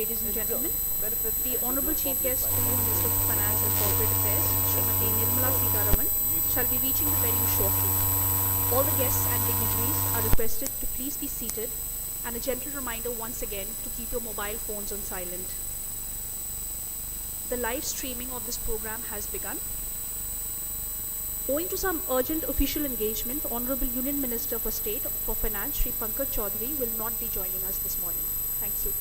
ladies and gentlemen. The Honorable Chief Guest, the new Minister of Finance and Corporate Affairs, Srimati Nirmala Sitharaman, shall be reaching the venue shortly. All the guests and dignitaries are requested to please be seated, and a gentle reminder once again to keep your mobile phones on silent. The live streaming of this program has begun. Owing to some urgent official engagement, Honorable Union Minister for State for Finance, Shri Pankaj Chaudhary, will not be joining us this morning. Thank you.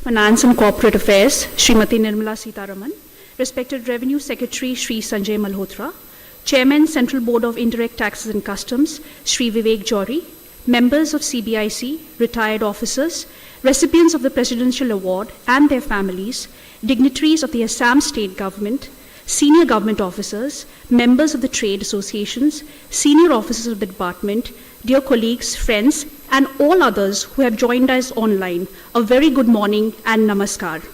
Finance and Corporate Affairs, Srimati Nirmala Sitharaman, respected Revenue Secretary, Shri Sanjay Malhotra, Chairman, Central Board of Indirect Taxes and Customs, Shri Vivek Chaudhary, members of CBIC, retired officers, recipients of the Presidential Award and their families, dignitaries of the Assam State Government, senior government officers, members of the trade associations, senior officers of the department, dear colleagues, friends, and all others who have joined us online, a very good morning and namaskar.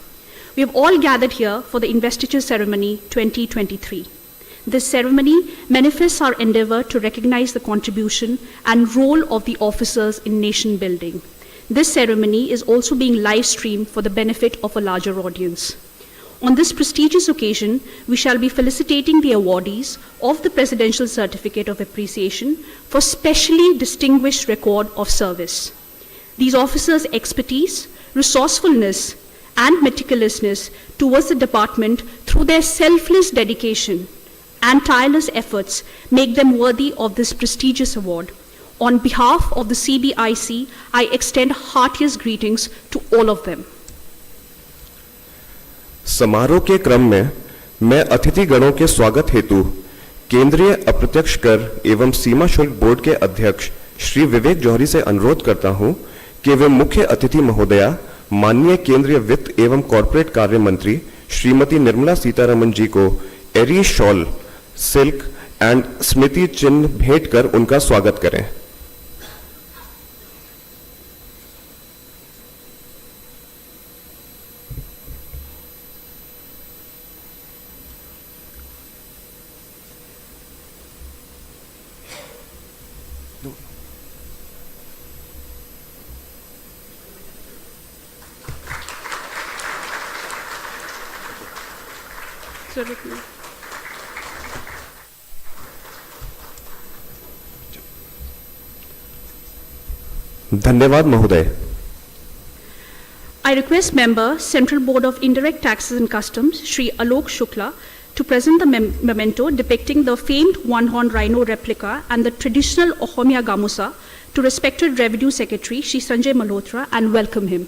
We have all gathered here for the Investiture Ceremony 2023. This ceremony manifests our endeavor to recognize the contribution and role of the officers in nation building. This ceremony is also being live streamed for the benefit of a larger audience. On this prestigious occasion, we shall be felicitating the awardees of the Presidential Certificate of Appreciation for specially distinguished record of service. These officers' expertise, resourcefulness, and meticulousness towards the department through their selfless dedication and tireless efforts make them worthy of this prestigious award. On behalf of the CBIC, I extend heartiest greetings to all of them. समारोह के क्रम में मैं अतिथि गणों के स्वागत हेतु केंद्रीय अप्रत्यक्ष कर एवं सीमा शुल्क बोर्ड के अध्यक्ष श्री विवेक जौहरी से अनुरोध करता हूं कि वे मुख्य अतिथि महोदया माननीय केंद्रीय वित्त एवं कॉर्पोरेट कार्य मंत्री श्रीमती निर्मला सीतारमन जी को एरी शॉल, सिल्क एंड स्मृति चिन्ह भेंट कर उनका स्वागत करें। धन्यवाद महोदय। I request member, Central Board of Indirect Taxes and Customs, Shri Alok Shukla, to present the memento depicting the famed one-horned rhino replica and the traditional Ohomia Gamusa to respected Revenue Secretary, Shri Sanjay Malhotra, and welcome him.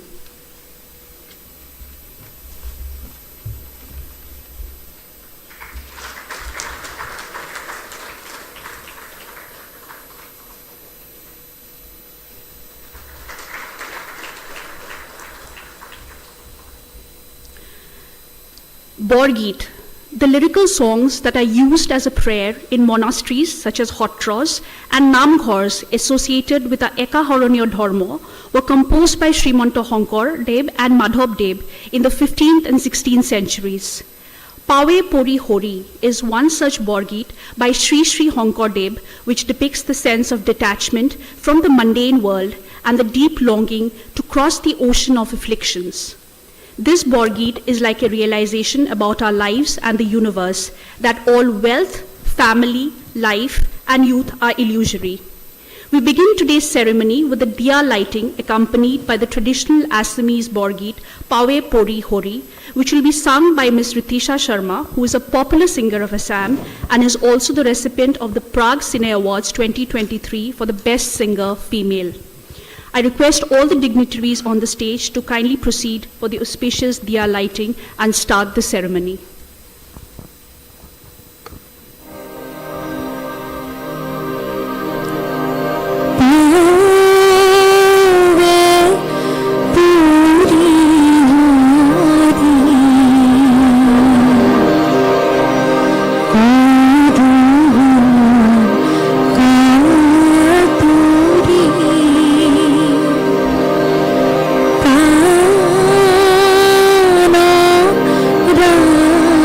Borgeet, the lyrical songs that are used as a prayer in monasteries such as Hotros and Namghors associated with the Eka Horonio Dharma were composed by Srimanto Honkor Deb and Madhab Deb in the 15th and 16th centuries. Pawe Pori Hori is one such Borgeet by Sri Sri Honkor Deb, which depicts the sense of detachment from the mundane world and the deep longing to cross the ocean of afflictions. This Borgeet is like a realization about our lives and the universe, that all wealth, family, life, and youth are illusory. We begin today's ceremony with the diya lighting accompanied by the traditional Assamese Borgeet, Pawe Pori Hori, which will be sung by Ms. Ritisha Sharma, who is a popular singer of Assam and is also the recipient of the Prague Cine Awards 2023 for the Best Singer Female. I request all the dignitaries on the stage to kindly proceed for the auspicious diya lighting and start the ceremony. Ra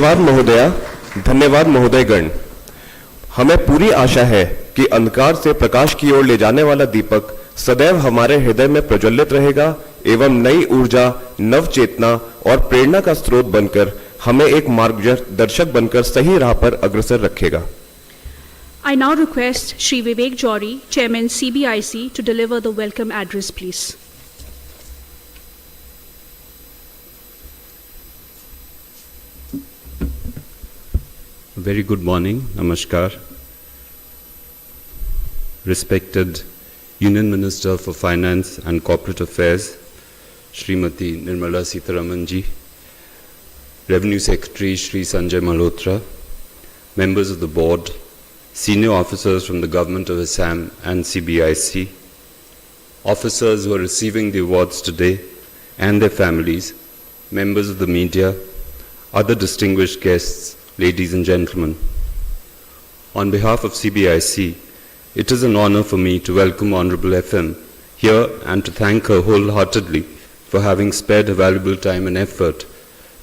धन्यवाद महोदया, धन्यवाद महोदयगण। हमें पूरी आशा है कि अंधकार से प्रकाश की ओर ले जाने वाला दीपक सदैव हमारे हृदय में प्रज्वलित रहेगा एवं नई ऊर्जा, नव चेतना और प्रेरणा का स्रोत बनकर हमें एक मार्गदर्शक बनकर सही राह पर अग्रसर रखेगा। I now request Shri Vivek Johri, Chairman CBIC, to deliver the welcome address, please. Very good morning, Namaskar. Respected Union Minister for Finance and Corporate Affairs, Srimati Nirmala Sitharaman ji, Revenue Secretary Shri Sanjay Malhotra, members of the board, senior officers from the Government of Assam and CBIC, officers who are receiving the awards today and their families, members of the media, other distinguished guests, ladies and gentlemen. On behalf of CBIC, it is an honor for me to welcome Hon'ble FM here and to thank her wholeheartedly for having spared her valuable time and effort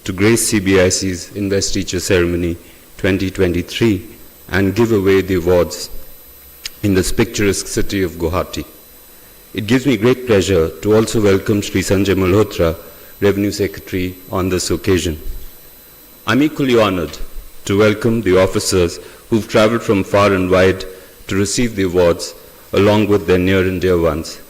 to grace CBIC's Investiture ceremony 2023 and give away the awards in this picturesque city of Guwahati. It gives me great pleasure to also welcome Shri Sanjay Malhotra, Revenue Secretary, on this occasion. I'm equally honored to welcome the officers who've traveled from far and wide to receive the awards along with their near and dear ones.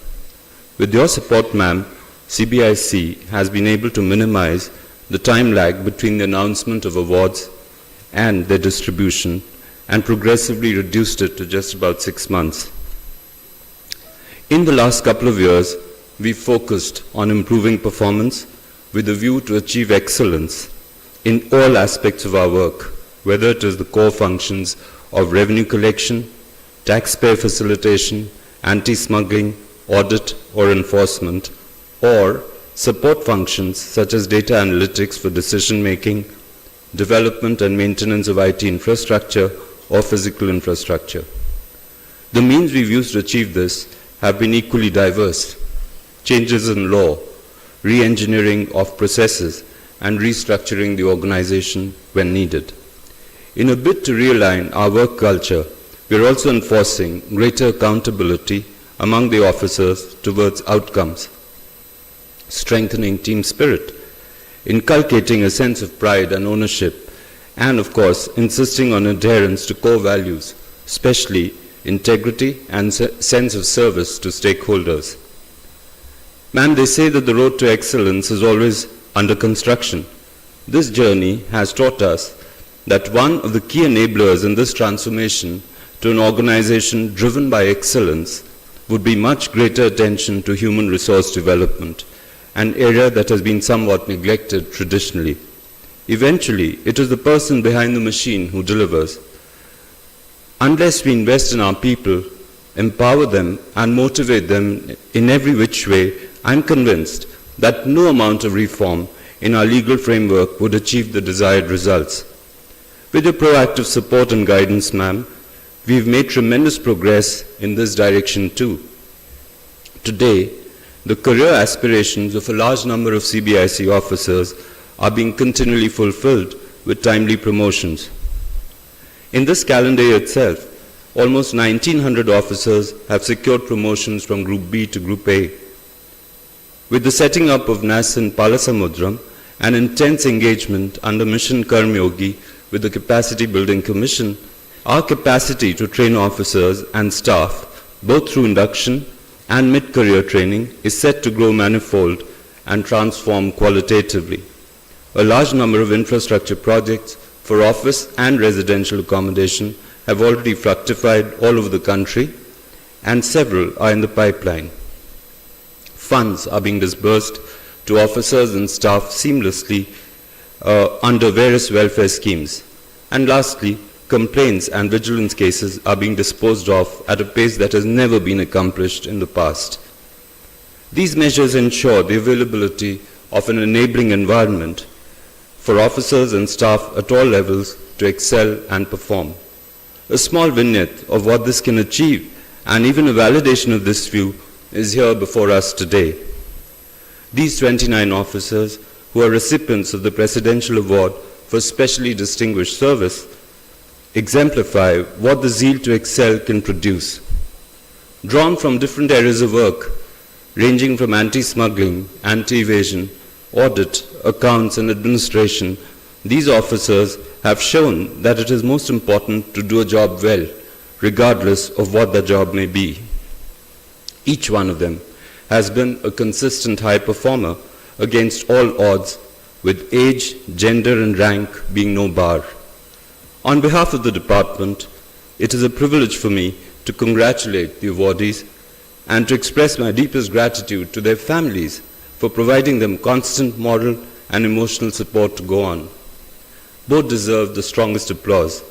With your support, ma'am, CBIC has been able to minimize the time lag between the announcement of awards and their distribution and progressively reduced it to just about 6 months. In the last couple of years, we focused on improving performance with a view to achieve excellence in all aspects of our work, whether it is the core functions of revenue collection, taxpayer facilitation, anti-smuggling, audit or enforcement, or support functions such as data analytics for decision-making, development and maintenance of IT infrastructure or physical infrastructure. The means we've used to achieve this have been equally diverse: changes in law, re-engineering of processes, and restructuring the organization when needed. In a bid to realign our work culture, we are also enforcing greater accountability among the officers towards outcomes, strengthening team spirit, inculcating a sense of pride and ownership, and of course, insisting on adherence to core values, especially integrity and sense of service to stakeholders. Ma'am, they say that the road to excellence is always under construction. This journey has taught us that one of the key enablers in this transformation to an organization driven by excellence would be much greater attention to human resource development, an area that has been somewhat neglected traditionally. Eventually, it is the person behind the machine who delivers. Unless we invest in our people, empower them, and motivate them in every which way, I'm convinced that no amount of reform in our legal framework would achieve the desired results. With your proactive support and guidance, ma'am, we've made tremendous progress in this direction too. Today, the career aspirations of a large number of CBIC officers are being continually fulfilled with timely promotions. In this calendar year itself, almost 1,900 officers have secured promotions from Group B to Group A. With the setting up of NAS in Palasamudram and intense engagement under Mission Karmyogi with the Capacity Building Commission, our capacity to train officers and staff, both through induction and mid-career training, is set to grow manifold and transform qualitatively. A large number of infrastructure projects for office and residential accommodation have already fructified all over the country, and several are in the pipeline. Funds are being disbursed to officers and staff seamlessly under various welfare schemes. And lastly, complaints and vigilance cases are being disposed of at a pace that has never been accomplished in the past. These measures ensure the availability of an enabling environment for officers and staff at all levels to excel and perform. A small vignette of what this can achieve, and even a validation of this view, is here before us today. These 29 officers, who are recipients of the Presidential Award for specially distinguished service exemplify what the zeal to excel can produce. Drawn from different areas of work, ranging from anti-smuggling, anti-evasion, audit, accounts, and administration, these officers have shown that it is most important to do a job well, regardless of what the job may be. Each one of them has been a consistent high performer against all odds, with age, gender, and rank being no bar. On behalf of the department, it is a privilege for me to congratulate the awardees and to express my deepest gratitude to their families for providing them constant moral and emotional support to go on. Both deserve the strongest applause.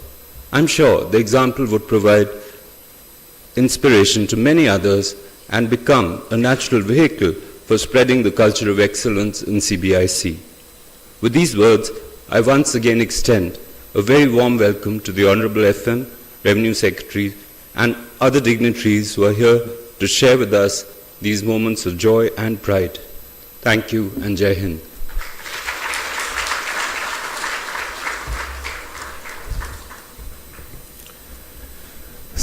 I'm sure the example would provide inspiration to many others and become a natural vehicle for spreading the culture of excellence in CBIC. With these words, I once again extend a very warm welcome to the Honorable FM, Revenue Secretary, and other dignitaries who are here to share with us these moments of joy and pride. Thank you and Jai Hind.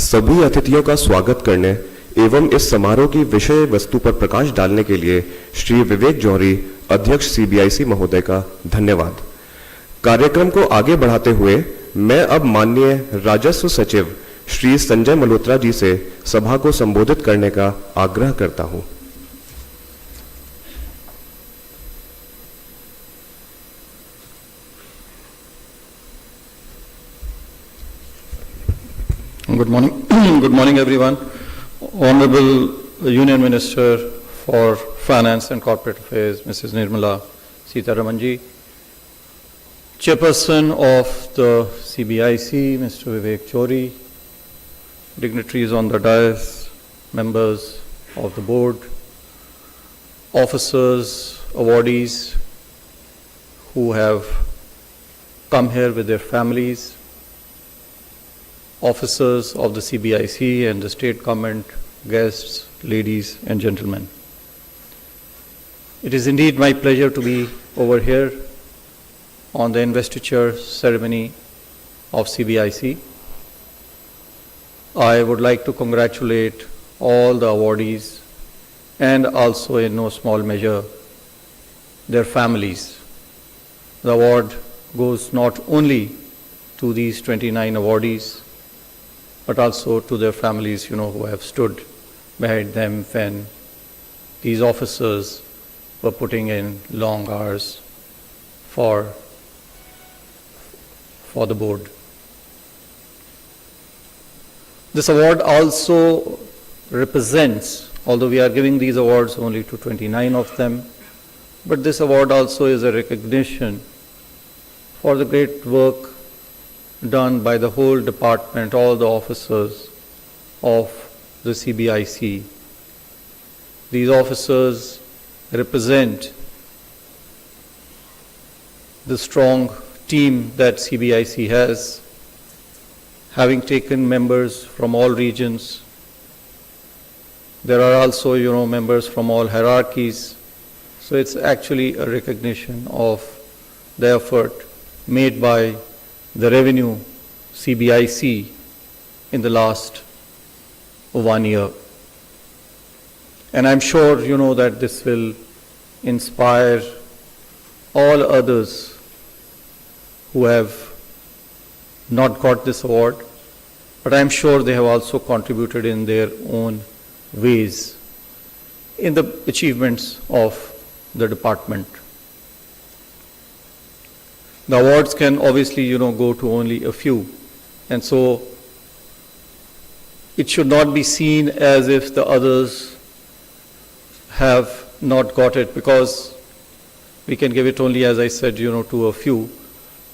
सभी अतिथियों का स्वागत करने एवं इस समारोह की विषय वस्तु पर प्रकाश डालने के लिए श्री विवेक जौहरी, अध्यक्ष सीबीआईसी महोदय का धन्यवाद। कार्यक्रम को आगे बढ़ाते हुए मैं अब माननीय राजस्व सचिव श्री संजय मल्होत्रा जी से सभा को संबोधित करने का आग्रह करता हूं। Good morning. Good morning, everyone. Honorable Union Minister for Finance and Corporate Affairs, Mrs. Nirmala Sitharaman ji, Chairperson of the CBIC, Mr. Vivek Jauhary, dignitaries on the dais, members of the board, officers, awardees who have come here with their families, officers of the CBIC and the state government, guests, ladies and gentlemen. It is indeed my pleasure to be over here on the investiture ceremony of CBIC. I would like to congratulate all the awardees and also in no small measure their families. The award goes not only to these 29 awardees, but also to their families, who have stood behind them when these officers were putting in long hours for the board. This award also represents, although we are giving these awards only to 29 of them, but this award also is a recognition for the great work done by the whole department, all the officers of the CBIC. These officers represent the strong team that CBIC has, having taken members from all regions. There are also, members from all hierarchies. So it's actually a recognition of the effort made by the revenue CBIC in the last 1 year. And I'm sure that this will inspire all others who have not got this award, but I'm sure they have also contributed in their own ways in the achievements of the department. The awards can obviously, go to only a few. And so it should not be seen as if the others have not got it, because we can give it only, as I said, to a few.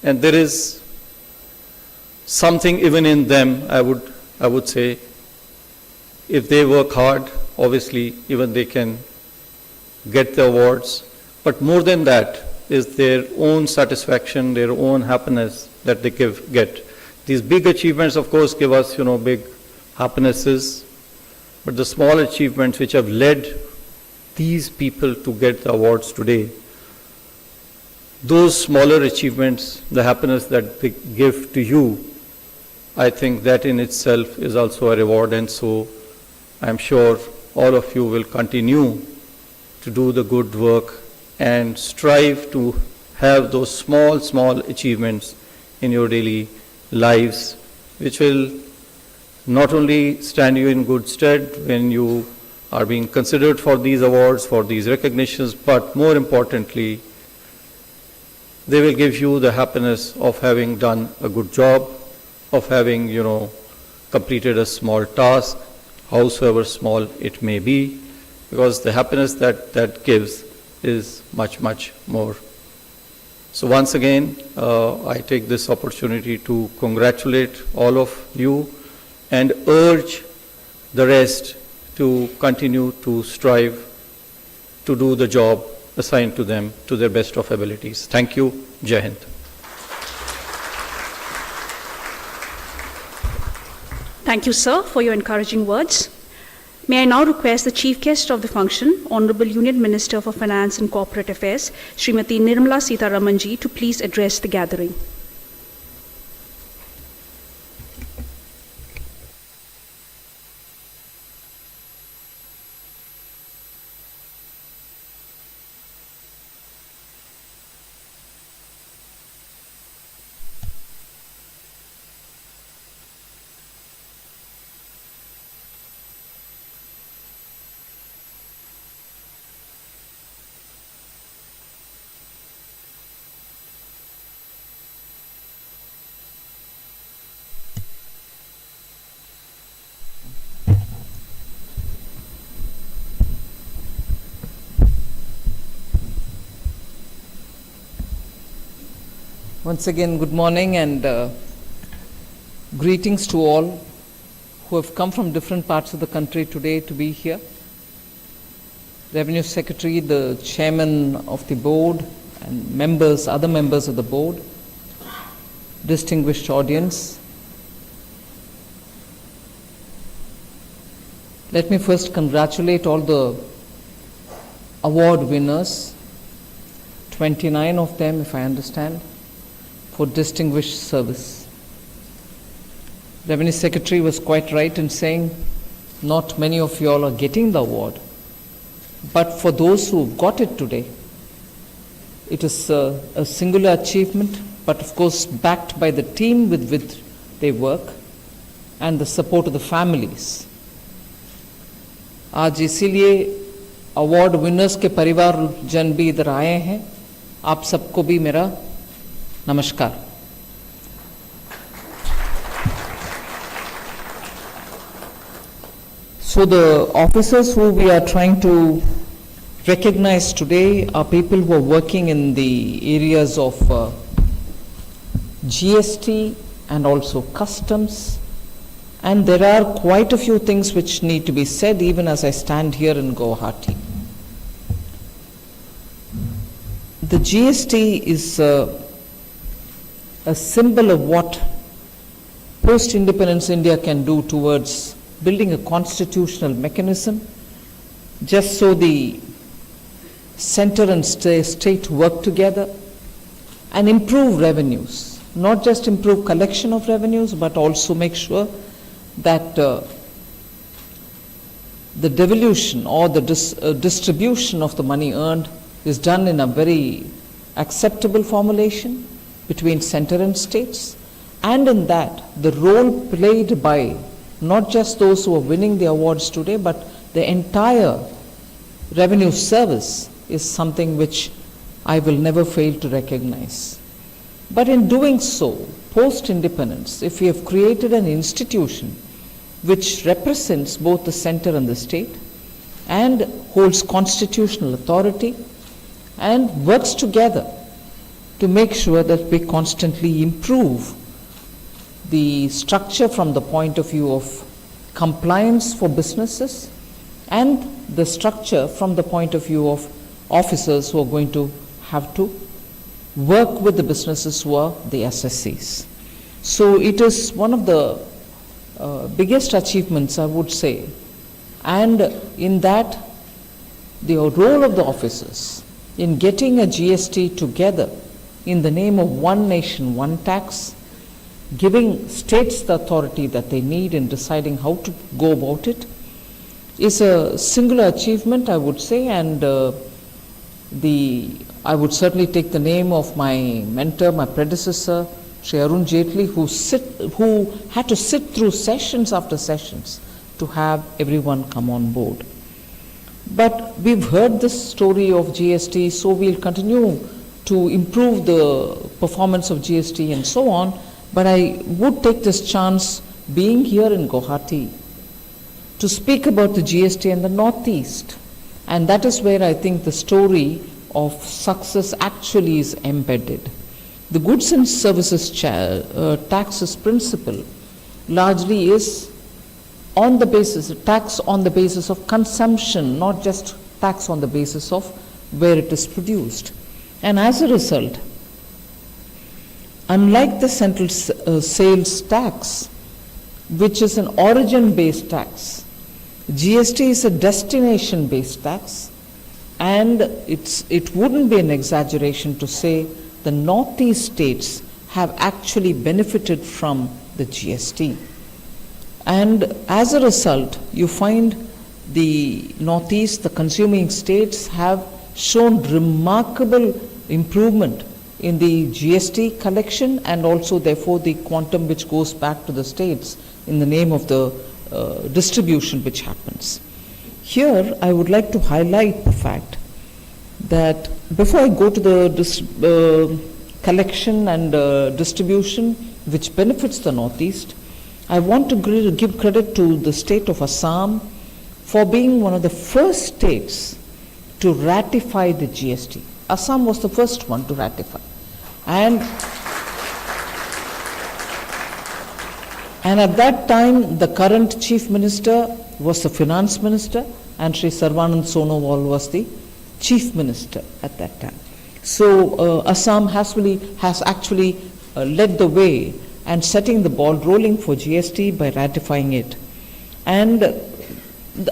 And there is something even in them, I would say, if they work hard, obviously, even they can get the awards. But more than that, is their own satisfaction, their own happiness that they get. These big achievements, of course, give us, big happinesses, but the small achievements which have led these people to get the awards today those smaller achievements, the happiness that they give to you, I think that in itself is also a reward, and so I'm sure all of you will continue to do the good work and strive to have those small achievements in your daily lives, which will not only stand you in good stead when you are being considered for these awards, for these recognitions, but more importantly, they will give you the happiness of having done a good job, of having, completed a small task, howsoever small it may be, because the happiness that gives is much more. So once again, I take this opportunity to congratulate all of you and urge the rest to continue to strive to do the job assigned to them to their best of abilities. Thank you. Jai Hind. Thank you, sir, for your encouraging words. May I now request the Chief Guest of the function, Honorable Union Minister for Finance and Corporate Affairs, Srimati Nirmala Sitharaman ji, to please address the gathering. Once again, good morning and greetings to all who have come from different parts of the country today to be here. Revenue Secretary, the Chairman of the Board, and members, other members of the Board, distinguished audience. Let me first congratulate all the award winners, 29 of them, if I understand, for distinguished service. Revenue Secretary was quite right in saying not many of you all are getting the award, but for those who got it today, it is a singular achievement, but of course backed by the team with which they work and the support of the families. आज इसीलिए award winners के परिवार जन भी इधर आए हैं. आप सबको भी मेरा Namaskar. So the officers who we are trying to recognize today are people who are working in the areas of GST and also customs, and there are quite a few things which need to be said even as I stand here in Guwahati. The GST is a symbol of what post-independence India can do towards building a constitutional mechanism, just so the center and state work together and improve revenues, not just improve collection of revenues, but also make sure that the devolution or the distribution of the money earned is done in a very acceptable formulation between center and states, and in that the role played by not just those who are winning the awards today, but the entire revenue service is something which I will never fail to recognize. But in doing so, post-independence, if we have created an institution which represents both the center and the state and holds constitutional authority and works together to make sure that we constantly improve the structure from the point of view of compliance for businesses and the structure from the point of view of officers who are going to have to work with the businesses who are the SSCs. So it is one of the biggest achievements, I would say, and in that the role of the officers in getting a GST together in the name of one nation, one tax, giving states the authority that they need in deciding how to go about it, is a singular achievement, I would say, and I would certainly take the name of my mentor, my predecessor, Sri Arun Jaitley, who had to sit through sessions after sessions to have everyone come on board. But we've heard this story of GST, so we'll continue to improve the performance of GST and so on. But I would take this chance, being here in Guwahati, to speak about the GST and the Northeast. And that is where I think the story of success actually is embedded. The goods and services taxes principle largely is on the basis, tax on the basis of consumption, not just tax on the basis of where it is produced. And as a result, unlike the central sales tax, which is an origin-based tax, GST is a destination-based tax, and it wouldn't be an exaggeration to say the Northeast states have actually benefited from the GST. And as a result, you find the Northeast, the consuming states, have shown remarkable improvement in the GST collection and also therefore the quantum which goes back to the states in the name of the distribution which happens. Here I would like to highlight the fact that before I go to the collection and distribution which benefits the Northeast, I want to give credit to the state of Assam for being one of the first states to ratify the GST. Assam was the first one to ratify. And at that time, the current chief minister was the finance minister, and Sri Sarvanand Sonowal was the chief minister at that time. So Assam has actually led the way and setting the ball rolling for GST by ratifying it. And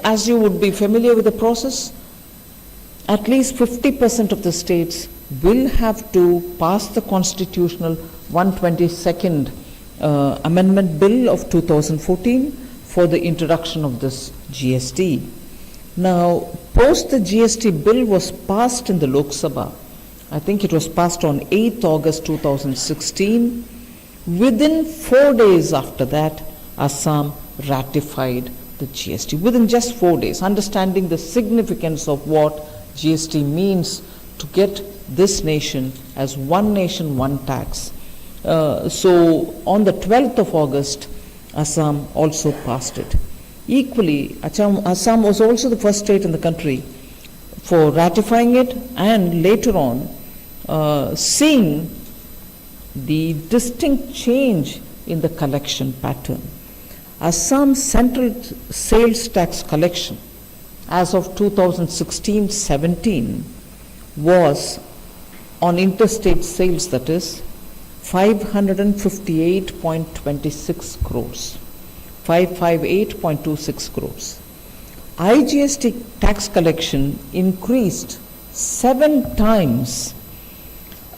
as you would be familiar with the process, at least 50% of the states will have to pass the constitutional 122nd Amendment Bill of 2014 for the introduction of this GST. Now, post the GST bill was passed in the Lok Sabha, I think it was passed on 8th August 2016. Within 4 days after that, Assam ratified the GST. Within just 4 days, understanding the significance of what GST means to get this nation as one nation, one tax. So on the 12th of August, Assam also passed it. Equally, Assam was also the first state in the country for ratifying it, and later on seeing the distinct change in the collection pattern. Assam's central sales tax collection as of 2016-17 was on interstate sales, that is 558.26 crores, 558.26 crores. IGST tax collection increased 7 times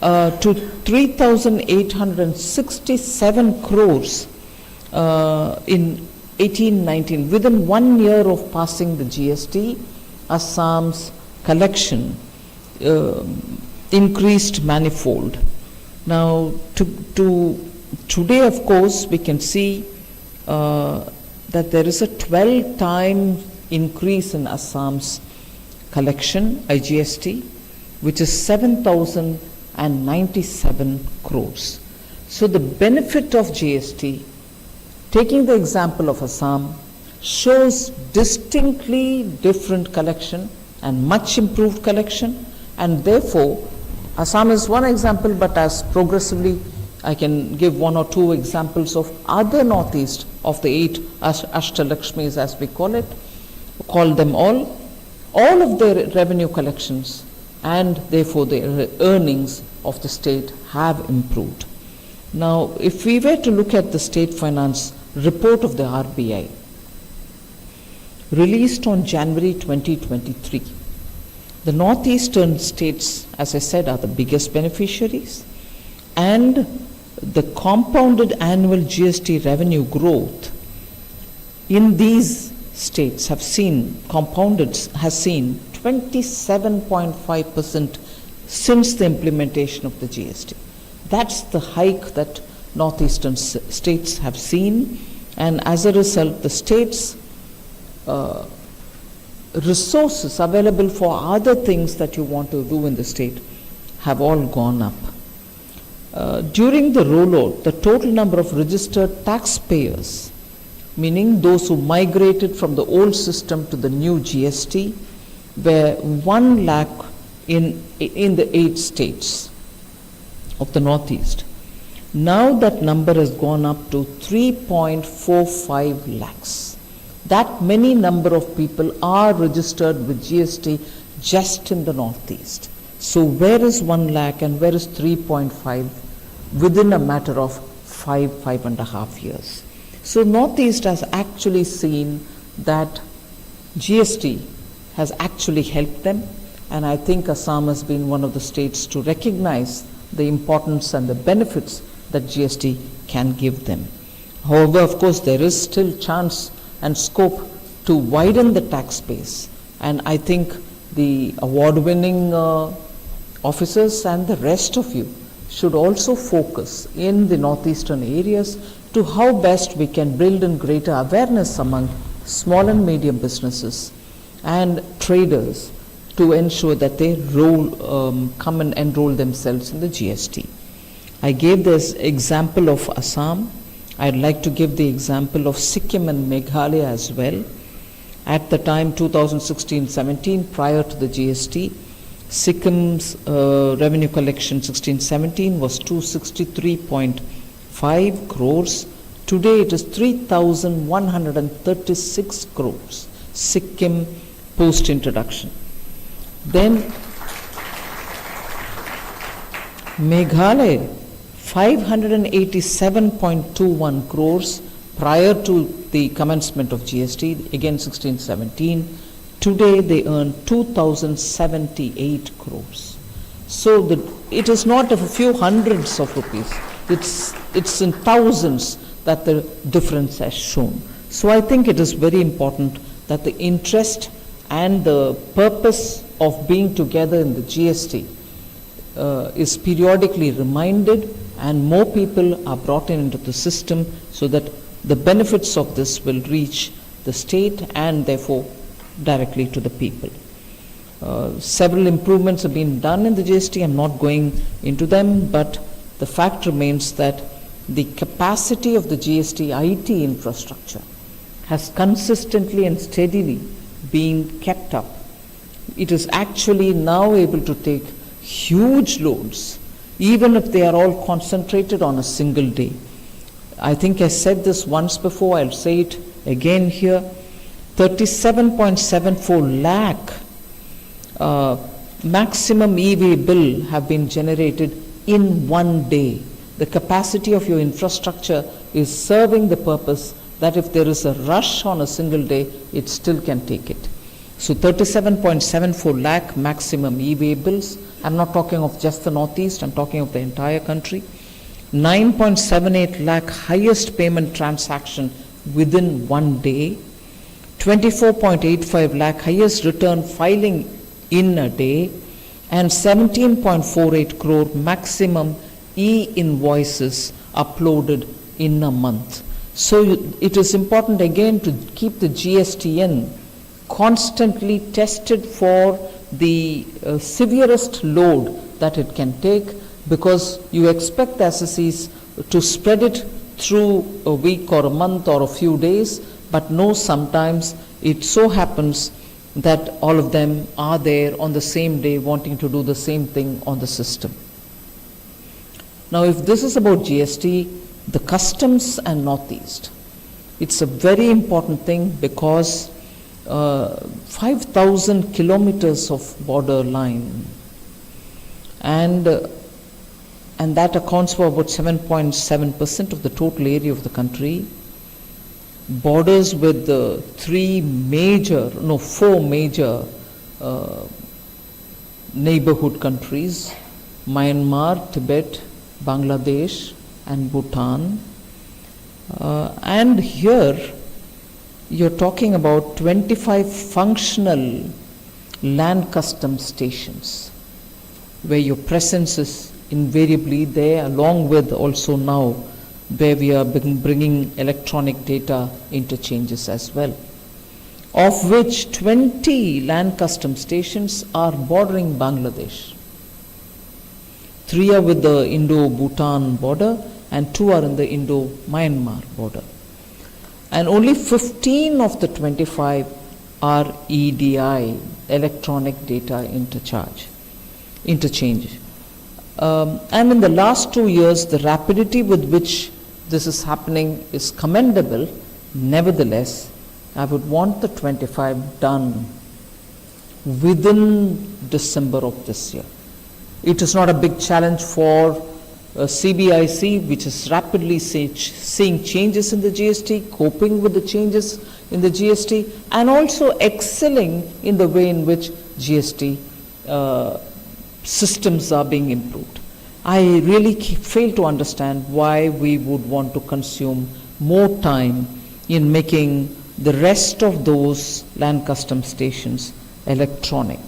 to 3,867 crores in 18-19. Within 1 year of passing the GST, Assam's collection increased manifold. Now, today, of course, we can see that there is a 12-time increase in Assam's collection, IGST, which is 7,097 crores. So the benefit of GST, taking the example of Assam, shows distinctly different collection and much improved collection, and therefore Assam is one example, but as progressively I can give 1 or 2 examples of other Northeast of the 8 Ashtalakshmis, as we call them all of their revenue collections and therefore the earnings of the state have improved. Now, if we were to look at the state finance report of the RBI, released on January 2023, the northeastern states, as I said, are the biggest beneficiaries, and the compounded annual GST revenue growth in these states has seen 27.5% since the implementation of the GST. That's the hike that northeastern states have seen, and as a result, the states' resources available for other things that you want to do in the state have all gone up. During the rollout, the total number of registered taxpayers, meaning those who migrated from the old system to the new GST, were 1 lakh in the 8 states of the Northeast. Now that number has gone up to 3.45 lakhs. That many number of people are registered with GST just in the Northeast. So where is 1 lakh and where is 3.5 within a matter of 5.5 years? So Northeast has actually seen that GST has actually helped them, and I think Assam has been one of the states to recognize the importance and the benefits that GST can give them. However, of course, there is still chance and scope to widen the tax base, and I think the award-winning officers and the rest of you should also focus in the northeastern areas to how best we can build in greater awareness among small and medium businesses and traders to ensure that they come and enroll themselves in the GST. I gave this example of Assam. I'd like to give the example of Sikkim and Meghalaya as well. At the time 2016-17, prior to the GST, Sikkim's revenue collection 16-17 was 263.5 crores. Today it is 3,136 crores, Sikkim post-introduction. Then Meghalaya, 587.21 crores prior to the commencement of GST, again 16-17. Today they earn 2,078 crores. So it is not a few hundreds of rupees, it's in thousands that the difference has shown. So I think it is very important that the interest and the purpose of being together in the GST is periodically reminded, and more people are brought into the system so that the benefits of this will reach the state and therefore directly to the people. Several improvements have been done in the GST. I'm not going into them, but the fact remains that the capacity of the GST IT infrastructure has consistently and steadily been kept up. It is actually now able to take huge loads, even if they are all concentrated on a single day. I think I said this once before, I'll say it again here. 37.74 lakh maximum e-way bill have been generated in one day. The capacity of your infrastructure is serving the purpose that if there is a rush on a single day, it still can take it. So 37.74 lakh maximum e-way bills. I'm not talking of just the Northeast, I'm talking of the entire country. 9.78 lakh highest payment transaction within one day. 24.85 lakh highest return filing in a day, and 17.48 crore maximum e-invoices uploaded in a month. So it is important again to keep the GSTN constantly tested for the severest load that it can take, because you expect the assessees to spread it through a week or a month or a few days, but no, sometimes it so happens that all of them are there on the same day wanting to do the same thing on the system. Now, if this is about GST, the customs and Northeast, it's a very important thing because 5,000 kilometers of border line, and that accounts for about 7.7% of the total area of the country. Borders with four major neighborhood countries: Myanmar, Tibet, Bangladesh and Bhutan. And here you're talking about 25 functional land custom stations where your presence is invariably there, along with also now where we are bringing electronic data interchanges as well, of which 20 land custom stations are bordering Bangladesh. 3 are with the Indo-Bhutan border and 2 are in the Indo-Myanmar border. And only 15 of the 25 are EDI, electronic data interchange. And in the last 2 years, the rapidity with which this is happening is commendable. Nevertheless, I would want the 25 done within December of this year. It is not a big challenge for CBIC, which is rapidly seeing changes in the GST, coping with the changes in the GST, and also excelling in the way in which GST systems are being improved. I really fail to understand why we would want to consume more time in making the rest of those land custom stations electronic.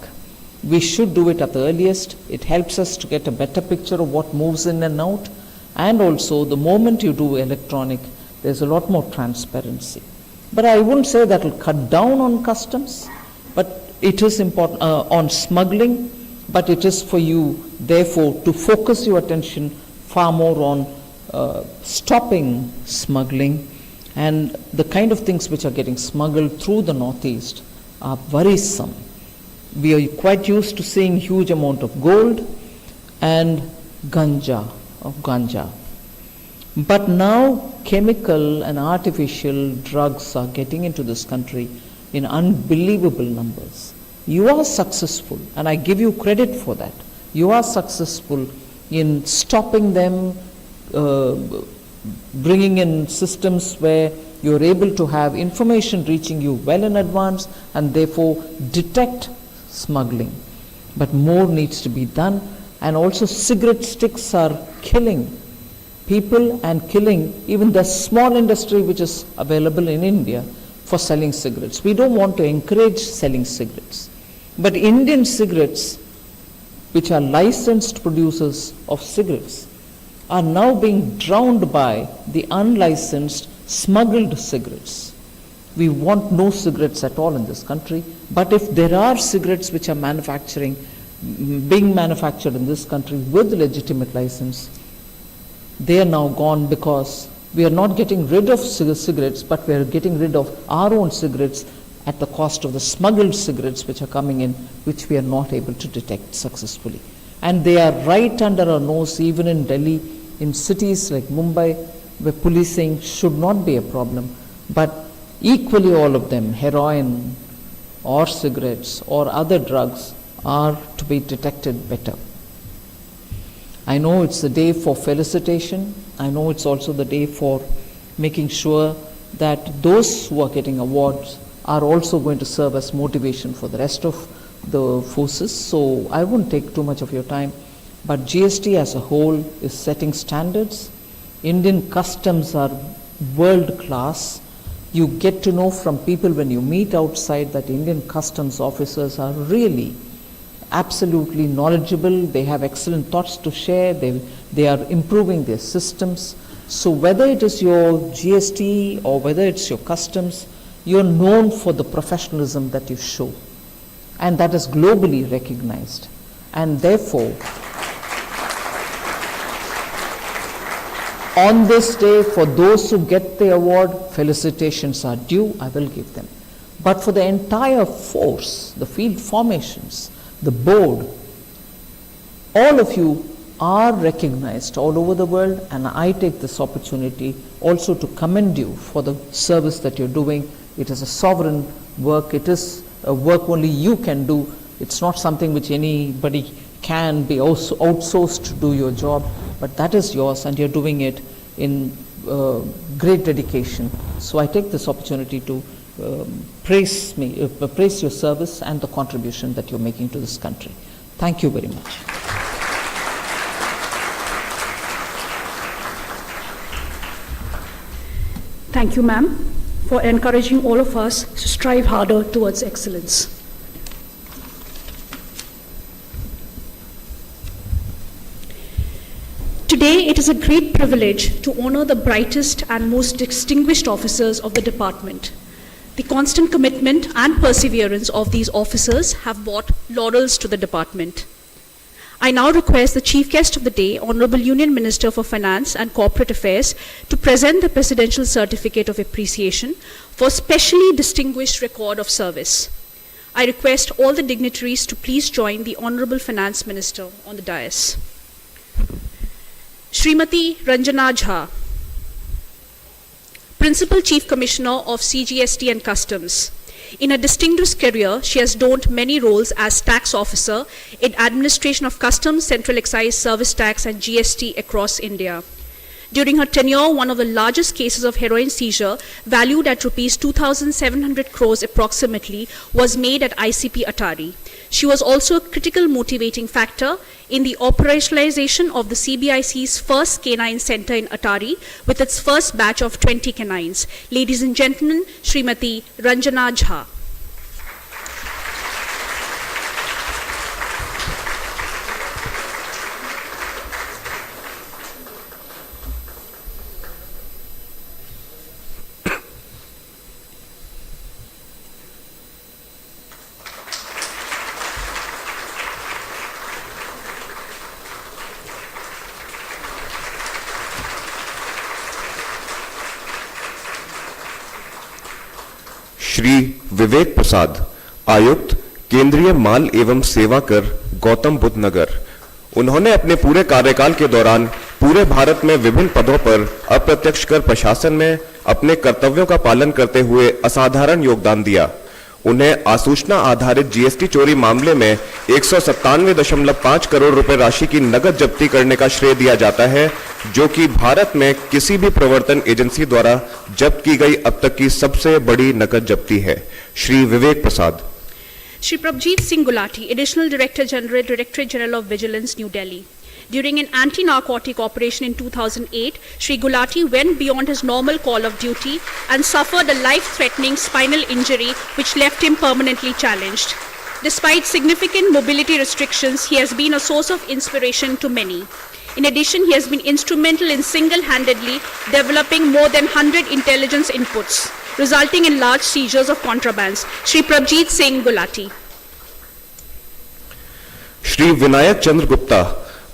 We should do it at the earliest. It helps us to get a better picture of what moves in and out, and also the moment you do electronic, there's a lot more transparency. But I wouldn't say that will cut down on customs, but it is important on smuggling, but it is for you, therefore, to focus your attention far more on stopping smuggling, and the kind of things which are getting smuggled through the Northeast are worrisome. We are quite used to seeing huge amount of gold and ganja. But now chemical and artificial drugs are getting into this country in unbelievable numbers. You are successful, and I give you credit for that. You are successful in stopping them, bringing in systems where you're able to have information reaching you well in advance and therefore detect smuggling. But more needs to be done, and also cigarette sticks are killing people and killing even the small industry which is available in India for selling cigarettes. We don't want to encourage selling cigarettes. But Indian cigarettes, which are licensed producers of cigarettes, are now being drowned by the unlicensed smuggled cigarettes. We want no cigarettes at all in this country, but if there are cigarettes which are being manufactured in this country with legitimate license, they are now gone because we are not getting rid of cigarettes, but we are getting rid of our own cigarettes at the cost of the smuggled cigarettes which are coming in, which we are not able to detect successfully. And they are right under our nose, even in Delhi, in cities like Mumbai, where policing should not be a problem, but equally all of them, heroin or cigarettes or other drugs, are to be detected better. I know it's the day for felicitation. I know it's also the day for making sure that those who are getting awards are also going to serve as motivation for the rest of the forces. So I won't take too much of your time, but GST as a whole is setting standards. Indian customs are world class. You get to know from people when you meet outside that Indian customs officers are really absolutely knowledgeable. They have excellent thoughts to share. They are improving their systems. So whether it is your GST or whether it's your customs, you're known for the professionalism that you show, and that is globally recognized. And therefore, on this day, for those who get the award, felicitations are due. I will give them. But for the entire force, the field formations, the board, all of you are recognized all over the world, and I take this opportunity also to commend you for the service that you're doing. It is a sovereign work. It is a work only you can do. It's not something which anybody can be also outsourced to do your job, but that is yours, and you're doing it in great dedication. So I take this opportunity to praise your service and the contribution that you're making to this country. Thank you very much. Thank you, ma'am, for encouraging all of us to strive harder towards excellence. Today, it is a great privilege to honor the brightest and most distinguished officers of the department. The constant commitment and perseverance of these officers have brought laurels to the department. I now request the Chief Guest of the Day, Honorable Union Minister for Finance and Corporate Affairs, to present the Presidential Certificate of Appreciation for specially distinguished record of service. I request all the dignitaries to please join the Honorable Finance Minister on the dais. Srimati Ranjana Jha, Principal Chief Commissioner of CGST and Customs. In her distinguished career, she has donned many roles as tax officer in administration of customs, central excise, service tax and GST across India. During her tenure, one of the largest cases of heroin seizure, valued at rupees 2,700 crores approximately, was made at ICP Attari. She was also a critical motivating factor in the operationalization of the CBIC's first canine center in Attari with its first batch of 20 canines. Ladies and gentlemen, Srimati Ranjana Jha. Shri Vivek प्रसाद, आयुक्त, केंद्रीय माल एवं सेवा कर, गौतम बुद्ध नगर। उन्होंने अपने पूरे कार्यकाल के दौरान पूरे भारत में विभिन्न पदों पर अप्रत्यक्ष कर प्रशासन में अपने कर्तव्यों का पालन करते हुए असाधारण योगदान दिया। उन्हें आसूचना आधारित जीएसटी चोरी मामले में 197.5 करोड़ रुपए राशि की नकद जब्ती करने का श्रेय दिया जाता है, जो कि भारत में किसी भी प्रवर्तन एजेंसी द्वारा जब्त की गई अब तक की सबसे बड़ी नकद जब्ती है। श्री विवेक प्रसाद। Shri Prabhjeet Singh Gulati, Additional Director General, Directorate General of Vigilance, New Delhi. During an anti-narcotic operation in 2008, Shri Gulati went beyond his normal call of duty and suffered a life-threatening spinal injury which left him permanently challenged. Despite significant mobility restrictions, he has been a source of inspiration to many. In addition, he has been instrumental in single-handedly developing more than 100 intelligence inputs, resulting in large seizures of contrabands. Shri Prabhjeet Singh Gulati. Shri Vinayak चंद्र गुप्ता,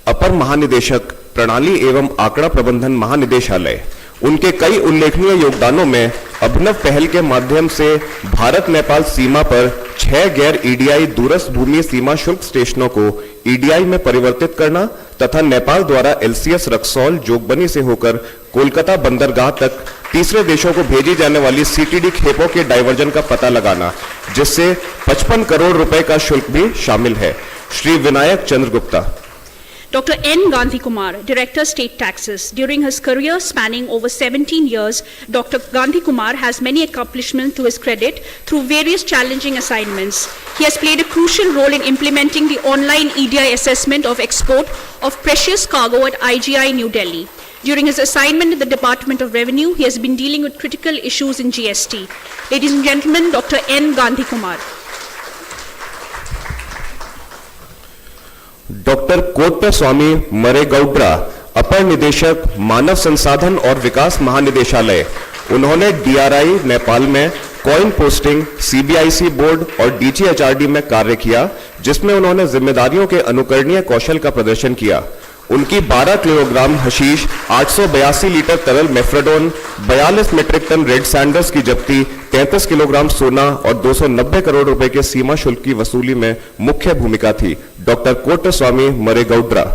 अपर महानिदेशक, प्रणाली एवं आंकड़ा प्रबंधन महानिदेशालय। उनके कई उल्लेखनीय योगदानों में अभिनव पहल के माध्यम से भारत नेपाल सीमा पर 6 गैर ईडीआई दूरस्थ भूमि सीमा शुल्क स्टेशनों को ईडीआई में परिवर्तित करना तथा नेपाल द्वारा एलसीएस रक्सौल जोगबनी से होकर कोलकाता बंदरगाह तक तीसरे देशों को भेजी जाने वाली सीटीडी खेपों के डायवर्जन का पता लगाना, जिससे 55 करोड़ रुपए का शुल्क भी शामिल है। श्री विनायक चंद्र Gupta. Dr. N. Gandhi Kumar, Director State Taxes. During his career spanning over 17 years, Dr. Gandhi Kumar has many accomplishments to his credit through various challenging assignments. He has played a crucial role in implementing the online EDI assessment of export of precious cargo at IGI New Delhi. During his assignment in the Department of Revenue, he has been dealing with critical issues in GST. Ladies and gentlemen, Dr. N. Gandhi Kumar. Doctor Kotte Swamy Maregowdara, अपर निदेशक, मानव संसाधन और विकास महानिदेशालय। उन्होंने DRI Nepal में coin posting, CBIC board और डीजीएचआरडी में कार्य किया, जिसमें उन्होंने जिम्मेदारियों के अनुकरणीय कौशल का प्रदर्शन किया। उनकी 12 किलोग्राम हशीश, 882 लीटर तरल मेफ्रेडोन, 42 मीट्रिक टन रेड सैंडर्स की जब्ती, 33 किलोग्राम सोना और 290 करोड़ रुपए के सीमा शुल्क की वसूली में मुख्य भूमिका थी। Doctor Kotte Swamy मरेगौडरा।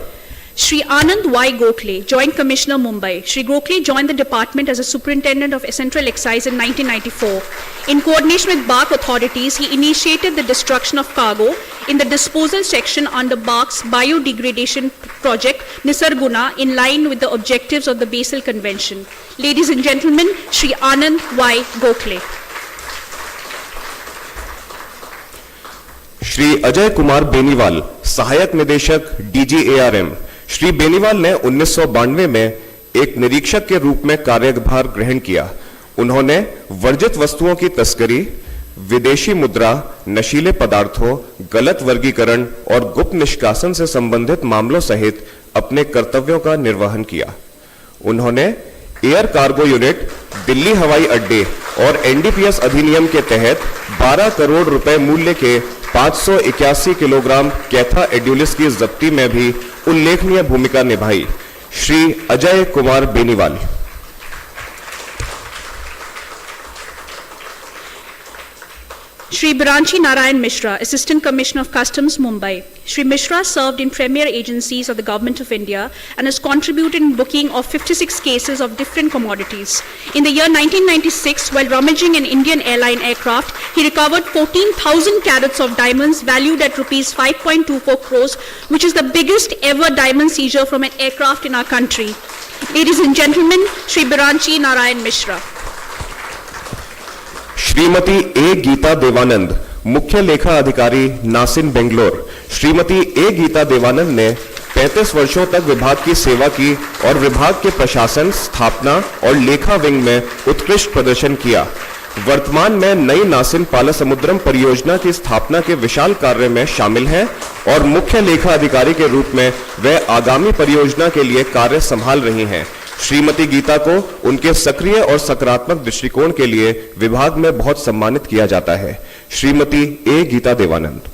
Shri Anand Y. Gokhale, Joint Commissioner, Mumbai. Shri Gokhale joined the department as a superintendent of Central Excise in 1994. In coordination with BARC authorities, he initiated the destruction of cargo in the disposal section under BARC's biodegradation project, Nisarguna, in line with the objectives of the Basel Convention. Ladies and gentlemen, Shri Anand Y. Gokhale. Shri Ajay Kumar Beniwal, सहायक निदेशक, डीजीएआरएम। श्री बेनीवाल ने 1992 में एक निरीक्षक के रूप में कार्यभार ग्रहण किया। उन्होंने वर्जित वस्तुओं की तस्करी, विदेशी मुद्रा, नशीले पदार्थों, गलत वर्गीकरण और गुप्त निष्कासन से संबंधित मामलों सहित अपने कर्तव्यों का निर्वहन किया। उन्होंने एयर कार्गो यूनिट, दिल्ली हवाई अड्डे और एनडीपीएस अधिनियम के तहत 12 करोड़ रुपए मूल्य के 581 किलोग्राम कैथा एड्यूलिस की जब्ती में भी उल्लेखनीय भूमिका निभाई। Shri Ajay Kumar Beniwal. Shri Biranchi Narayan Mishra, Assistant Commissioner of Customs, Mumbai. Shri Mishra served in premier agencies of the Government of India and has contributed in booking of 56 cases of different commodities. In the year 1996, while rummaging an Indian airline aircraft, he recovered 14,000 carats of diamonds valued at rupees 5.24 crores, which is the biggest ever diamond seizure from an aircraft in our country. Ladies and gentlemen, Shri Biranchi Narayan Mishra. Shrimati ए गीता देवानंद, मुख्य लेखा अधिकारी, नासिन, बेंगलोर। श्रीमती ए गीता देवानंद ने 35 वर्षों तक विभाग की सेवा की और विभाग के प्रशासन, स्थापना और लेखा विंग में उत्कृष्ट प्रदर्शन किया। वर्तमान में नई नासिन पालासमुद्रम परियोजना की स्थापना के विशाल कार्य में शामिल हैं और मुख्य लेखा अधिकारी के रूप में वे आगामी परियोजना के लिए कार्य संभाल रही हैं। श्रीमती गीता को उनके सक्रिय और सकारात्मक दृष्टिकोण के लिए विभाग में बहुत सम्मानित किया जाता है। श्रीमती ए Gita Devanand.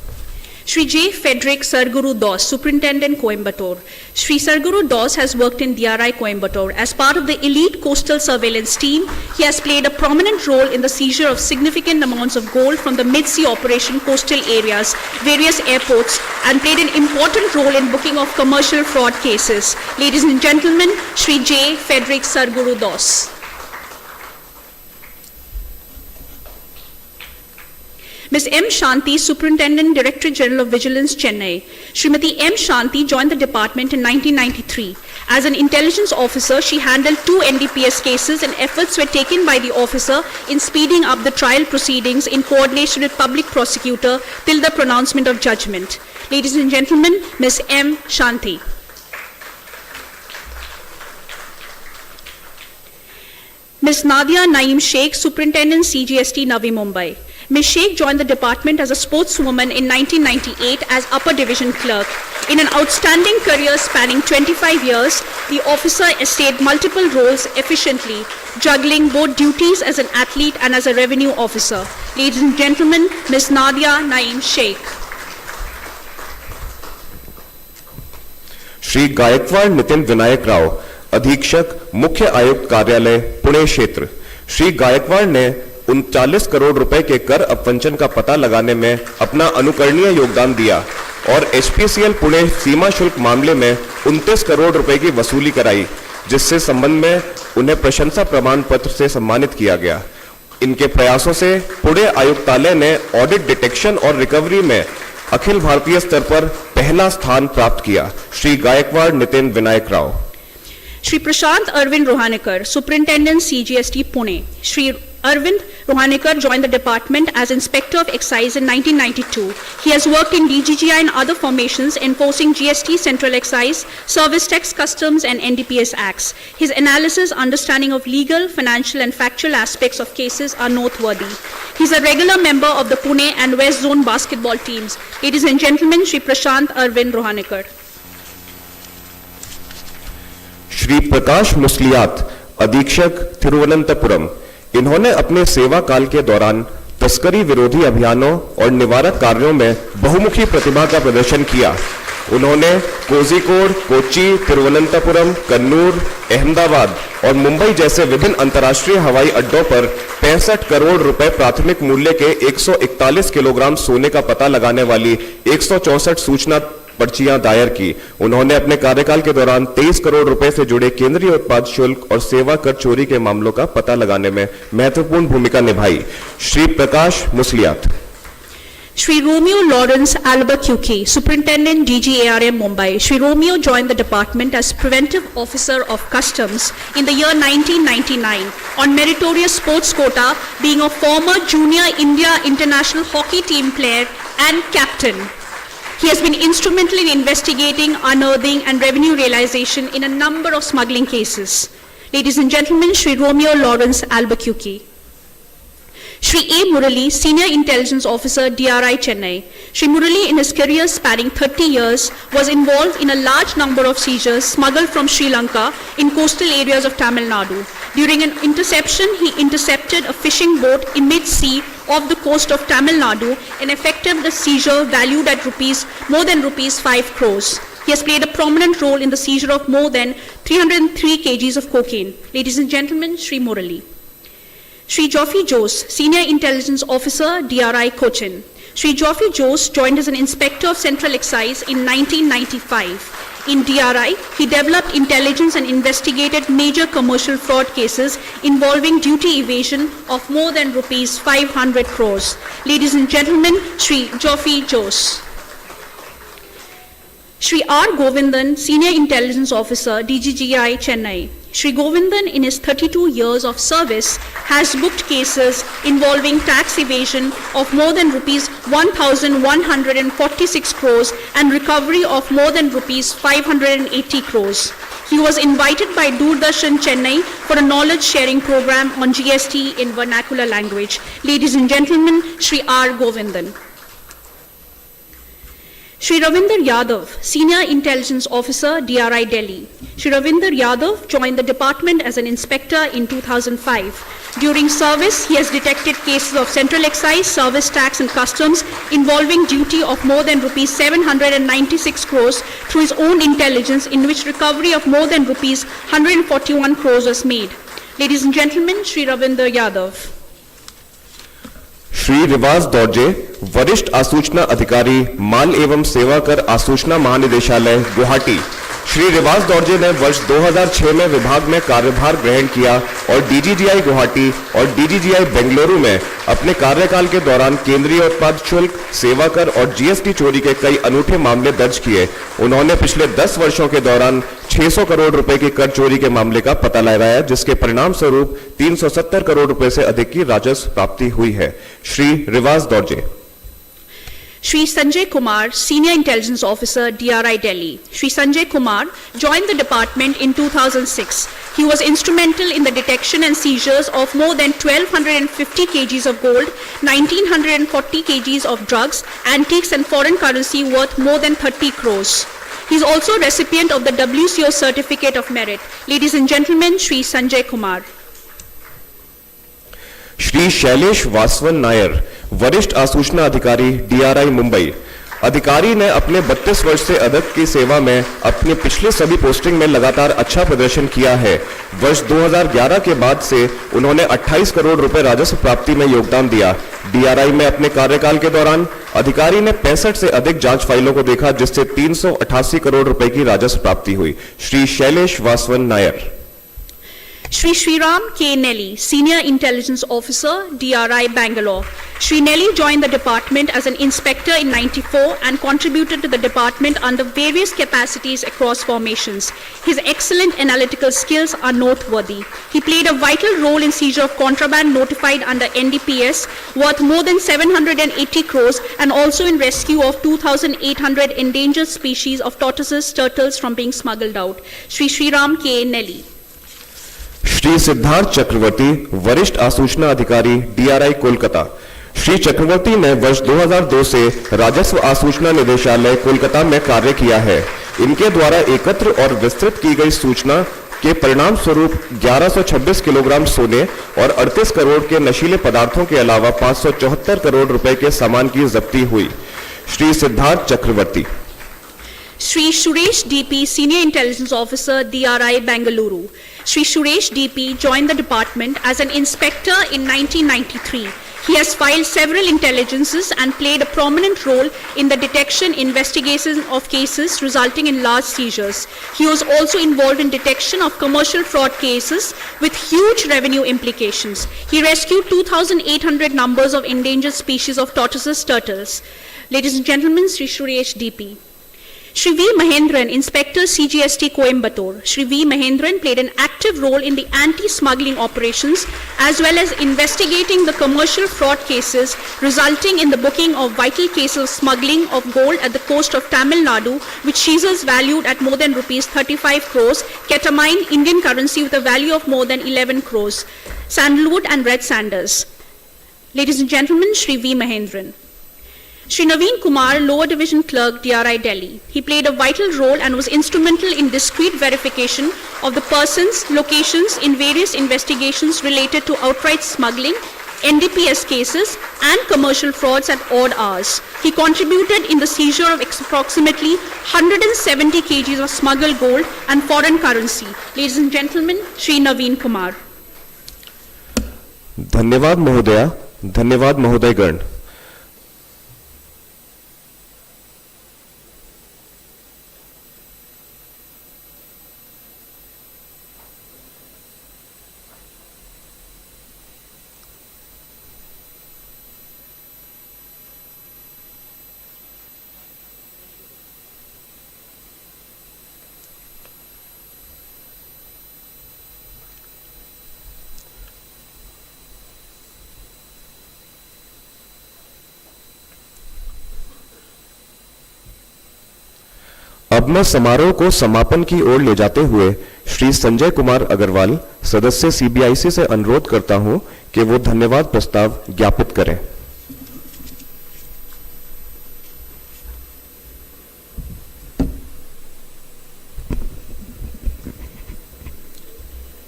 Shri J. Frederick Sarguru Das, Superintendent, Coimbatore. Shri Sarguru Das has worked in DRI Coimbatore. As part of the elite coastal surveillance team, he has played a prominent role in the seizure of significant amounts of gold from the mid-sea operation coastal areas, various airports, and played an important role in booking of commercial fraud cases. Ladies and gentlemen, Shri J. Frederick Sarguru Das. Ms. M. Shanti, Superintendent, Directorate General of Vigilance, Chennai. Srimati M. Shanti joined the department in 1993. As an intelligence officer, she handled 2 NDPS cases, and efforts were taken by the officer in speeding up the trial proceedings in coordination with public prosecutor till the pronouncement of judgment. Ladies and gentlemen, Ms. M. Shanti. Ms. Nadia Naeem Sheikh, Superintendent, CGST, Navi Mumbai. Ms. Sheikh joined the department as a sportswoman in 1998 as Upper Division Clerk. In an outstanding career spanning 25 years, the officer essayed multiple roles efficiently, juggling both duties as an athlete and as a revenue officer. Ladies and gentlemen, Ms. Nadia Naeem Sheikh. Shri Gaekwad Nitin Vinayak Rao, अधीक्षक, मुख्य आयुक्त कार्यालय, पुणे क्षेत्र। श्री गायकवाड़ ने 39 करोड़ रुपए के कर अपवंचन का पता लगाने में अपना अनुकरणीय योगदान दिया और एचपीसीएल पुणे सीमा शुल्क मामले में 29 करोड़ रुपए की वसूली कराई, जिससे संबंध में उन्हें प्रशंसा प्रमाण पत्र से सम्मानित किया गया। इनके प्रयासों से पुणे आयुक्तालय ने ऑडिट डिटेक्शन और रिकवरी में अखिल भारतीय स्तर पर पहला स्थान प्राप्त किया। Shri Gaekwad Nitin Vinayak Rao. Shri Prashant Arvind Rohanekar, Superintendent, CGST, Pune. Shri Arvind Rohanekar joined the department as Inspector of Excise in 1992. He has worked in DGGI and other formations enforcing GST, Central Excise, Service Tax, Customs and NDPS Acts. His analysis, understanding of legal, financial and factual aspects of cases are noteworthy. He is a regular member of the Pune and West Zone basketball teams. Ladies and gentlemen, Shri Prashant Arvind Rohanekar. Shri Prakash मुस्लियात, अधीक्षक, तिरुवनंतपुरम। इन्होंने अपने सेवा काल के दौरान तस्करी विरोधी अभियानों और निवारक कार्यों में बहुमुखी प्रतिभा का प्रदर्शन किया। उन्होंने कोझिकोड, कोच्चि, तिरुवनंतपुरम, कन्नूर, अहमदाबाद और मुंबई जैसे विभिन्न अंतर्राष्ट्रीय हवाई अड्डों पर 65 करोड़ रुपए प्राथमिक मूल्य के 141 किलोग्राम सोने का पता लगाने वाली 164 सूचना पर्चियां दायर की। उन्होंने अपने कार्यकाल के दौरान 23 करोड़ रुपए से जुड़े केंद्रीय उत्पाद शुल्क और सेवा कर चोरी के मामलों का पता लगाने में महत्वपूर्ण भूमिका निभाई। Shri Prakash मुस्लियात। Shri Romeo Lawrence Albuquerque, Superintendent, DGARM, Mumbai. Shri Romeo joined the department as Preventive Officer of Customs in the year 1999 on meritorious sports quota, being a former junior India international hockey team player and captain. He has been instrumental in investigating, unearthing and revenue realization in a number of smuggling cases. Ladies and gentlemen, Shri Romeo Lawrence Albuquerque. Shri A. Murali, Senior Intelligence Officer, DRI, Chennai. Shri Murali, in his career spanning 30 years, was involved in a large number of seizures smuggled from Sri Lanka in coastal areas of Tamil Nadu. During an interception, he intercepted a fishing boat in mid-sea off the coast of Tamil Nadu and effected the seizure valued at more than rupees 5 crores. He has played a prominent role in the seizure of more than 303 kgs of cocaine. Ladies and gentlemen, Shri Murali. Shri Joffy Jose, Senior Intelligence Officer, DRI, Cochin. Shri Joffy Jose joined as an Inspector of Central Excise in 1995. In DRI, he developed intelligence and investigated major commercial fraud cases involving duty evasion of more than rupees 500 crores. Ladies and gentlemen, Shri Joffy Jose. Shri R. Govindan, Senior Intelligence Officer, DGGI, Chennai. Shri Govindan, in his 32 years of service, has booked cases involving tax evasion of more than rupees 1,146 crores and recovery of more than rupees 580 crores. He was invited by Doordarshan Chennai for a knowledge sharing program on GST in vernacular language. Ladies and gentlemen, Shri R. Govindan. Shri Ravinder Yadav, Senior Intelligence Officer, DRI, Delhi. Shri Ravinder Yadav joined the department as an inspector in 2005. During service, he has detected cases of Central Excise, Service Tax and Customs involving duty of more than rupees 796 crores through his own intelligence, in which recovery of more than rupees 141 crores was made. Ladies and gentlemen, Shri Ravinder Yadav. Shri रिवाज दौर्जे, वरिष्ठ आसूचना अधिकारी, माल एवं सेवा कर आसूचना महानिदेशालय, गुवाहाटी। श्री रिवाज दौर्जे ने वर्ष 2006 में विभाग में कार्यभार ग्रहण किया और डीजीजीआई गुवाहाटी और डीजीजीआई बेंगलुरु में अपने कार्यकाल के दौरान केंद्रीय उत्पाद शुल्क, सेवा कर और जीएसटी चोरी के कई अनूठे मामले दर्ज किए। उन्होंने पिछले 10 वर्षों के दौरान 600 करोड़ रुपए की कर चोरी के मामले का पता लगाया, जिसके परिणाम स्वरूप 370 करोड़ रुपए से अधिक की राजस्व प्राप्ति हुई है। श्री रिवाज दौर्जे। Shri Sanjay Kumar, Senior Intelligence Officer, DRI, Delhi. Shri Sanjay Kumar joined the department in 2006. He was instrumental in the detection and seizures of more than 1,250 kgs of gold, 1,940 kgs of drugs, antiques and foreign currency worth more than 30 crores. He is also a recipient of the WCO Certificate of Merit. Ladies and gentlemen, Shri Sanjay Kumar. Shri Shailesh वासवन Nair, वरिष्ठ आसूचना अधिकारी, DRI, Mumbai. अधिकारी ने अपने 32 वर्ष से अधिक की सेवा में अपनी पिछले सभी पोस्टिंग में लगातार अच्छा प्रदर्शन किया है। वर्ष 2011 के बाद से उन्होंने 28 करोड़ रुपए राजस्व प्राप्ति में योगदान दिया। डीआरआई में अपने कार्यकाल के दौरान अधिकारी ने 65 से अधिक जांच फाइलों को देखा, जिससे 388 करोड़ रुपए की राजस्व प्राप्ति हुई। Shri Shailesh वासवन Nair. Shri Sriram K. Nelly, Senior Intelligence Officer, DRI, Bangalore. Shri Nelly joined the department as an inspector in '94 and contributed to the department under various capacities across formations. His excellent analytical skills are noteworthy. He played a vital role in seizure of contraband notified under NDPS worth more than 780 crores and also in rescue of 2,800 endangered species of tortoises, turtles from being smuggled out. Shri Sriram K. Nelly. Shri Siddharth चक्रवर्ती, वरिष्ठ आसूचना अधिकारी, DRI, Kolkata. Shri चक्रवर्ती ने वर्ष 2002 से राजस्व आसूचना निदेशालय कोलकाता में कार्य किया है। इनके द्वारा एकत्र और विस्तृत की गई सूचना के परिणाम स्वरूप 1126 किलोग्राम सोने और 38 करोड़ के नशीले पदार्थों के अलावा 574 करोड़ रुपए के सामान की जब्ती हुई। श्री सिद्धार्थ चक्रवर्ती। Shri Suresh DP, Senior Intelligence Officer, DRI, Bengaluru. Shri Suresh DP joined the department as an inspector in 1993. He has filed several intelligences and played a prominent role in the detection investigation of cases resulting in large seizures. He was also involved in detection of commercial fraud cases with huge revenue implications. He rescued 2,800 numbers of endangered species of tortoises, turtles. Ladies and gentlemen, Shri Suresh DP. Shri V. Mahendran, Inspector CGST Coimbatore. Shri V. Mahendran played an active role in the anti-smuggling operations as well as investigating the commercial fraud cases resulting in the booking of vital cases of smuggling of gold at the coast of Tamil Nadu, which seizures valued at more than rupees 35 crores, ketamine, Indian currency with a value of more than 11 crores, sandalwood and red sanders. Ladies and gentlemen, Shri V. Mahendran. Shri Naveen Kumar, Lower Division Clerk, DRI Delhi. He played a vital role and was instrumental in discreet verification of the persons, locations in various investigations related to outright smuggling, NDPS cases and commercial frauds at odd hours. He contributed in the seizure of approximately 170 kgs of smuggled gold and foreign currency. Ladies and gentlemen, Shri Naveen Kumar. धन्यवाद महोदया, धन्यवाद महोदयगण। अब मैं समारोह को समापन की ओर ले जाते हुए श्री संजय कुमार अग्रवाल, सदस्य सीबीआईसी से अनुरोध करता हूं कि वो धन्यवाद प्रस्ताव ज्ञापित करें।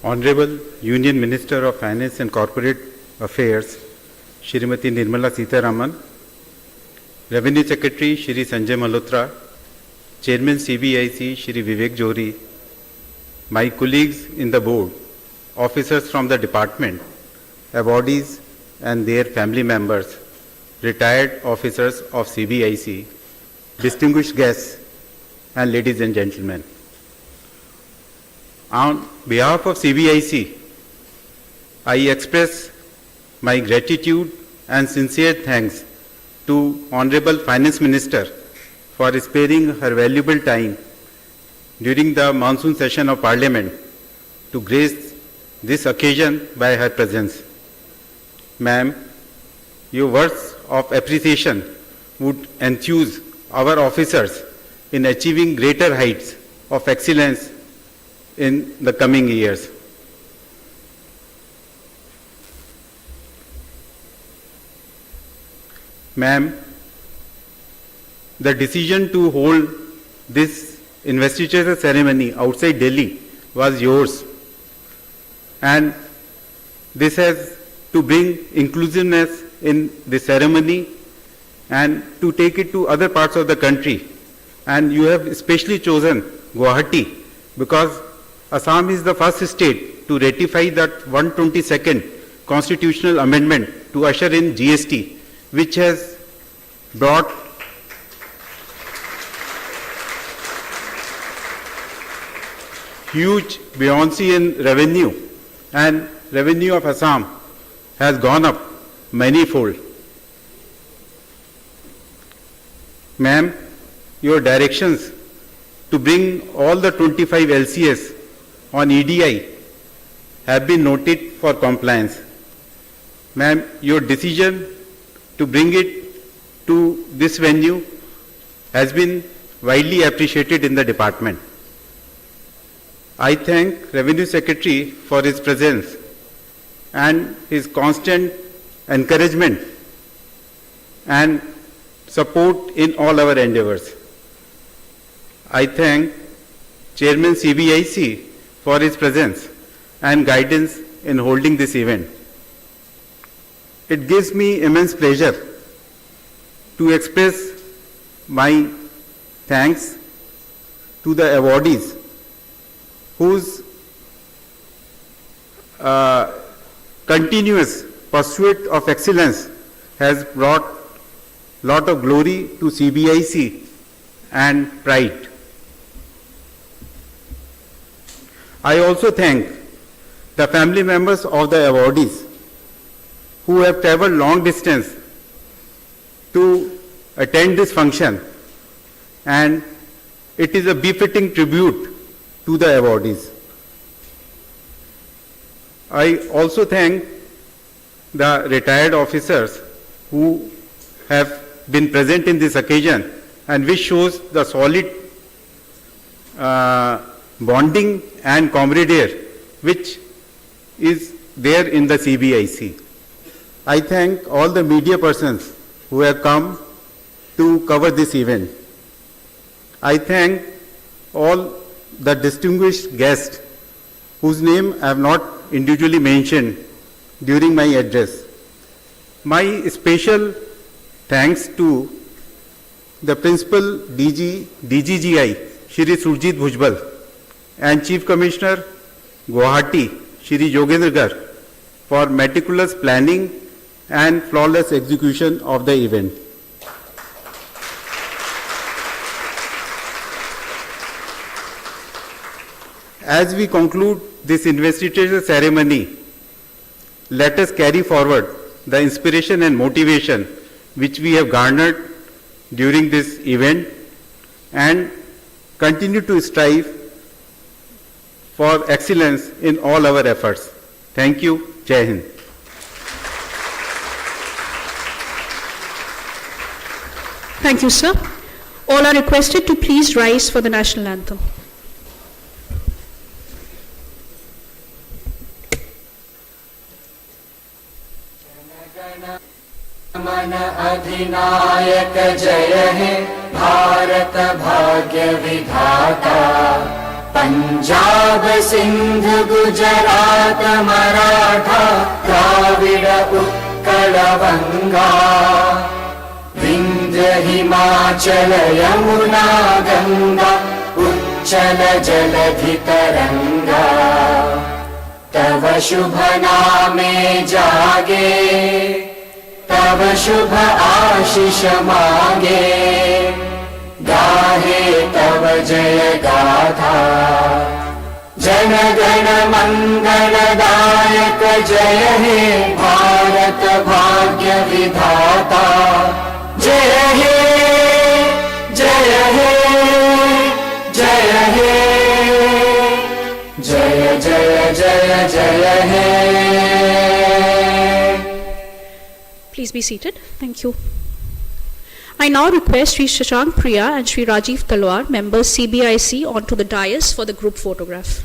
Honorable Union Minister of Finance and Corporate Affairs, Srimati Nirmala Sitharaman, Revenue Secretary Shri Sanjay Malhotra, Chairman CBIC Shri Vivek Johri, my colleagues in the board, officers from the department, awardees and their family members, retired officers of CBIC, distinguished guests and ladies and gentlemen. On behalf of CBIC, I express my gratitude and sincere thanks to Honorable Finance Minister for sparing her valuable time during the monsoon session of Parliament to grace this occasion by her presence. Ma'am, your words of appreciation would enthuse our officers in achieving greater heights of excellence in the coming years. Ma'am, the decision to hold this investiture ceremony outside Delhi was yours, and this has to bring inclusiveness in the ceremony and to take it to other parts of the country. And you have especially chosen Guwahati because Assam is the first state to ratify that 122nd constitutional amendment to usher in GST, which has brought huge buoyancy in revenue, and revenue of Assam has gone up manifold. Ma'am, your directions to bring all the 25 LCS on EDI have been noted for compliance. Ma'am, your decision to bring it to this venue has been widely appreciated in the department. I thank Revenue Secretary for his presence and his constant encouragement and support in all our endeavors. I thank Chairman CBIC for his presence and guidance in holding this event. It gives me immense pleasure to express my thanks to the awardees whose continuous pursuit of excellence has brought lot of glory to CBIC and pride. I also thank the family members of the awardees who have traveled long distance to attend this function and it is a befitting tribute to the awardees. I also thank the retired officers who have been present in this occasion and which shows the solid bonding and camaraderie which is there in the CBIC. I thank all the media persons who have come to cover this event. I thank all the distinguished guests whose name I have not individually mentioned during my address. My special thanks to the Principal DGGI, Shri Surjit Bhujbal, and Chief Commissioner Guwahati, Shri Yogendra Gar, for meticulous planning and flawless execution of the event. As we conclude this investiture ceremony, let us carry forward the inspiration and motivation which we have garnered during this event and continue to strive for excellence in all our efforts. Thank you. Jai Hind. Thank you, sir. All are requested to please rise for the national anthem. मन अधिनायक जय हे भारत भाग्य विधाता पंजाब सिंध गुजरात मराठा द्राविड़ उत्कल बंगा विंध्य हिमाचल यमुना गंगा उच्चल जलधि तरंगा तव शुभ नामे जागे तब शुभ आशीष मांगे गाहे तब जय गाथा जन गण मंगलदायक जय हे भारत भाग्य विधाता जय हे जय हे जय हे जय जय जय जय हे. Please be seated. Thank you. I now request Sri Shashank Priya and Sri Rajiv Talwar, members CBIC, onto the dais for the group photograph.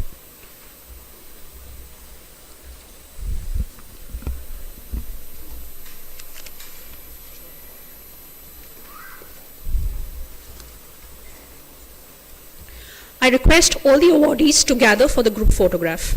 I request all the awardees to gather for the group photograph.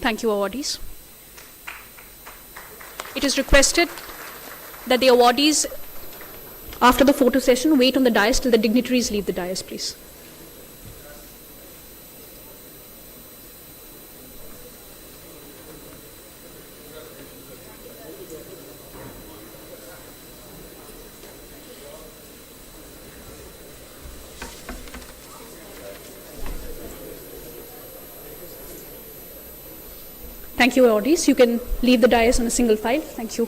Thank you, awardees. It is requested that the awardees, after the photo session, wait on the dais till the dignitaries leave the dais, please. Thank you, awardees. You can leave the dais on a single file. Thank you.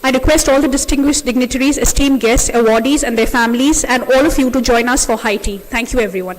I request all the distinguished dignitaries, esteemed guests, awardees and their families, and all of you to join us for high tea. Thank you, everyone.